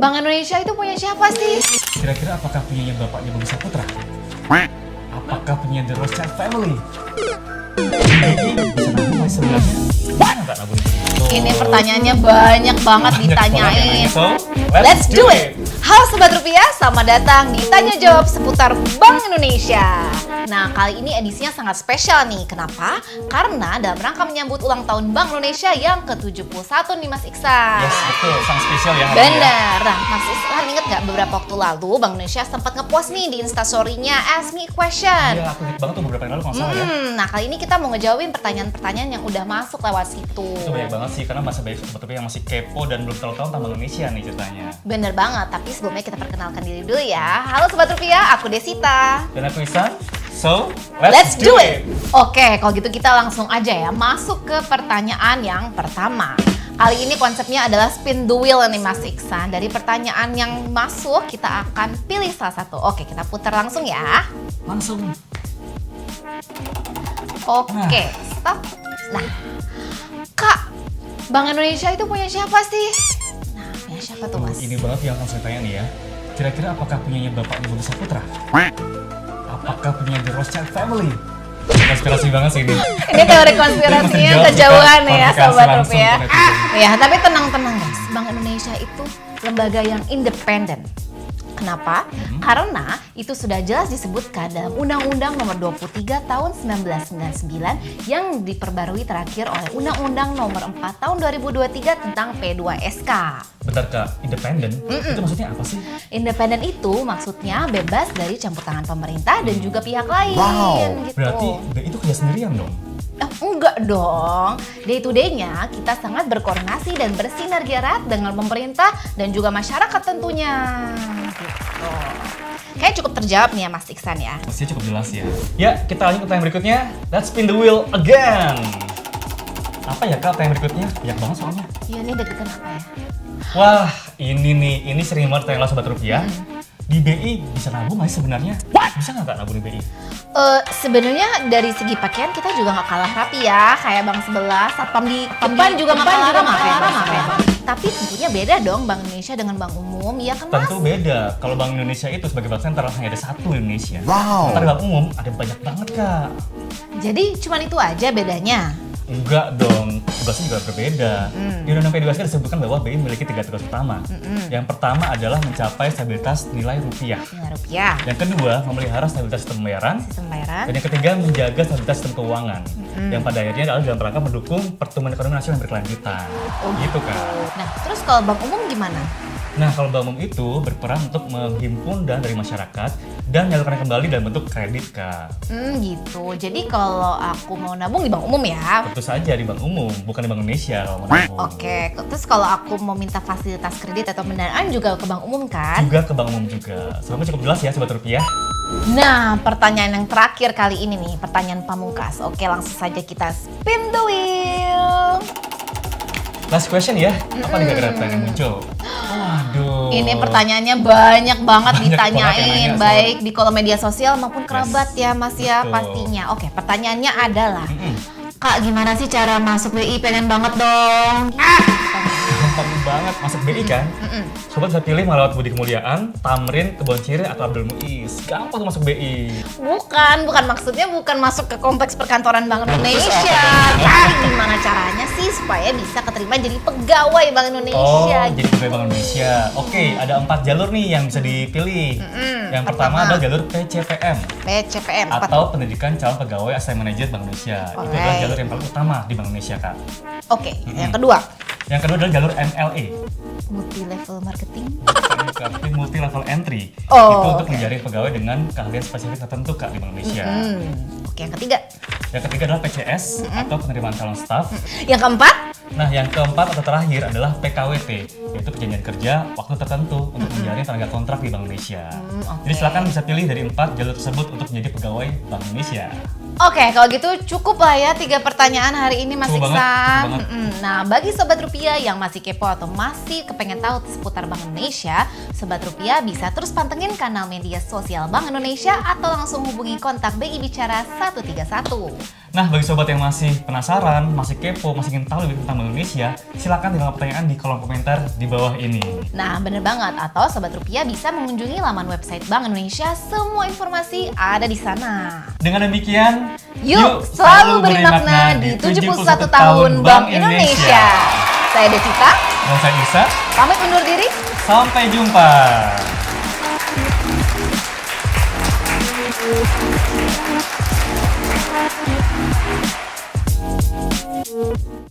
Bank Indonesia itu punya siapa sih? Kira-kira apakah punyanya bapaknya Budi Saputra? Apakah punya The Rothschild Family? Bisa nabung sebenarnya? Mana nggak nabung? Ini pertanyaannya banyak banget ditanyain. So, Let's do it! Halo Sobat Rupiah, selamat datang di Tanya Jawab seputar Bank Indonesia. Nah, kali ini edisinya sangat spesial nih. Kenapa? Karena dalam rangka menyambut ulang tahun Bank Indonesia yang ke-71 nih Mas Iksan. yes, betul. Sangat spesial ya. hari ini ya. Bener. Nah, Mas Iksan inget gak beberapa waktu lalu Bank Indonesia sempat ngepost nih di instastory-nya Ask Me a Question. Iya, aku ingat banget tuh beberapa hari lalu kalau nggak salah ya. Nah, kali ini kita mau ngejawabin pertanyaan-pertanyaan yang udah masuk lewat situ. Itu banyak banget sih, karena masih banyak sobat rupiah yang masih kepo dan belum terlalu tahu tentang Bank Indonesia nih ceritanya. Bener banget, tapi sebelumnya kita perkenalkan diri dulu ya. Halo Sobat Rupiah, aku Desita. Dan aku Isan, so Let's do it! Oke, kalau gitu kita langsung aja ya masuk ke pertanyaan yang pertama. Kali ini konsepnya adalah spin the wheel nih Mas Iksan. Dari pertanyaan yang masuk, kita akan pilih salah satu. Oke, kita putar langsung ya. Langsung. Oke, stop. Nah, Kak, Bank Indonesia itu punya siapa sih? Nah, punya siapa tuh Mas? Ini banget yang langsung tanya nih ya. Kira-kira apakah punyanya bapaknya Budi Saputra? Apakah punya The Rothschild Family? Konspirasi banget sih ini. Ini teori konspirasinya kejauhan ya Sobat Rupiah. Rupiah. Ya, tapi tenang-tenang guys. Bank Indonesia itu lembaga yang independen. Kenapa? Karena itu sudah jelas disebutkan dalam Undang-Undang Nomor 23 Tahun 1999 yang diperbarui terakhir oleh Undang-Undang Nomor 4 Tahun 2023 tentang P2SK. Bentar Kak, independen? Itu maksudnya apa sih? Independen itu maksudnya bebas dari campur tangan pemerintah dan juga pihak lain. Gitu. Berarti BI itu kerja sendirian dong? Enggak dong, day to day-nya kita sangat berkoordinasi dan bersinergi erat dengan pemerintah dan juga masyarakat tentunya. Gitu. Kayaknya cukup terjawab nih ya Mas Iksan ya. Pastinya cukup jelas ya. Ya, kita lanjut ke pertanyaan berikutnya. Let's spin the wheel again. Apa ya Kak pertanyaan berikutnya? Banyak banget soalnya. Iya, ini deg-degan apa ya? Wah, ini nih, ini sering banget tanya Sobat Rupiah. Di BI bisa nabung nggak sih sebenarnya? Bisa nggak Kak nabung di BI? Sebenarnya dari segi pakaian kita juga nggak kalah rapi ya, kayak bank sebelah, satpam di depan juga nggak kalah ramah. Tapi tentunya beda dong Bank Indonesia dengan bank umum, ya kan Mas? Tentu beda. Kalau Bank Indonesia itu sebagai bank sentral hanya ada satu di Indonesia. Wow. Sementara bank umum ada banyak banget Kak. Jadi cuman itu aja bedanya. Enggak dong, tugasnya juga berbeda. Di Undang-Undang P2SK disebutkan bahwa BI memiliki 3 tugas utama. Yang pertama adalah mencapai stabilitas nilai rupiah. Nilai rupiah, Yang kedua, memelihara stabilitas sistem pembayaran. sistem pembayaran. Dan yang ketiga, menjaga stabilitas sistem keuangan. Yang pada akhirnya adalah dalam rangka mendukung pertumbuhan ekonomi nasional yang berkelanjutan. Gitu kan. Nah, terus kalau bank umum gimana? Nah, kalau bank umum itu berperan untuk menghimpun dana dari masyarakat dan menyalurkannya kembali dalam bentuk kredit, Kak. Gitu. Jadi kalau aku mau nabung di bank umum ya. Tentu saja di bank umum, bukan di Bank Indonesia kalau mau nabung. Oke, terus kalau aku mau minta fasilitas kredit atau pendanaan juga ke bank umum kan? Juga ke bank umum juga. Semoga cukup jelas ya Sobat Rupiah. Nah, pertanyaan yang terakhir kali ini nih, pertanyaan pamungkas. Oke, langsung saja kita spin the wheel. Last question ya. Apa nih kira-kira pertanyaan yang muncul? Waduh. Ini pertanyaannya banyak banget Banyak ditanyain, banget yang nanya, baik di kolom media sosial maupun kerabat ya Mas ya betul. pastinya. Oke, pertanyaannya adalah, Kak gimana sih cara masuk BI? Pengen banget dong. Gampang banget masuk BI kan? Sobat bisa pilih mau lewat Budi Kemuliaan, Tamrin, Kebon atau Abdul Muiz. Gampang tuh masuk BI. Bukan maksudnya bukan masuk ke kompleks perkantoran Bank Indonesia. Tapi gimana caranya sih supaya bisa keterima jadi pegawai Bank Indonesia? Oh, jadi pegawai Bank Indonesia. Oke, ada 4 jalur nih yang bisa dipilih. Yang pertama adalah jalur PCPM PCPM apa tuh? atau Pendidikan Calon Pegawai Asisten Manajer Bank Indonesia. Itu adalah Alright. jalur yang paling utama di Bank Indonesia, Kak. Oke, yang kedua Yang kedua adalah jalur MLE. multi level marketing. Multi level entry. Oh, Itu untuk oke. menjaring pegawai dengan keahlian spesifik tertentu Kak di Bank Indonesia. Oke, yang ketiga. Yang ketiga adalah PCS atau penerimaan calon staff. Yang keempat? Nah, yang keempat atau terakhir adalah PKWT, yaitu perjanjian kerja waktu tertentu untuk menjaring tenaga kontrak di Bank Indonesia. Oke. Jadi silakan bisa pilih dari 4 jalur tersebut untuk menjadi pegawai Bank Indonesia. Oke, kalau gitu cukup lah ya 3 pertanyaan hari ini Mas Cukup banget, Iksan. cukup banget. Nah, bagi Sobat Rupiah yang masih kepo atau masih kepengen tahu seputar Bank Indonesia, Sobat Rupiah bisa terus pantengin kanal media sosial Bank Indonesia atau langsung hubungi kontak BI Bicara 131. Nah, bagi sobat yang masih penasaran, masih kepo, masih ingin tahu lebih tentang Bank Indonesia, silakan tinggalkan pertanyaan di kolom komentar di bawah ini. Nah, bener banget. Atau Sobat Rupiah bisa mengunjungi laman website Bank Indonesia. Semua informasi ada di sana. Dengan demikian, Yuk selalu beri makna di 71 tahun Bank Indonesia. Saya Devita, Dan saya Isa, pamit undur diri. sampai jumpa. Thank you.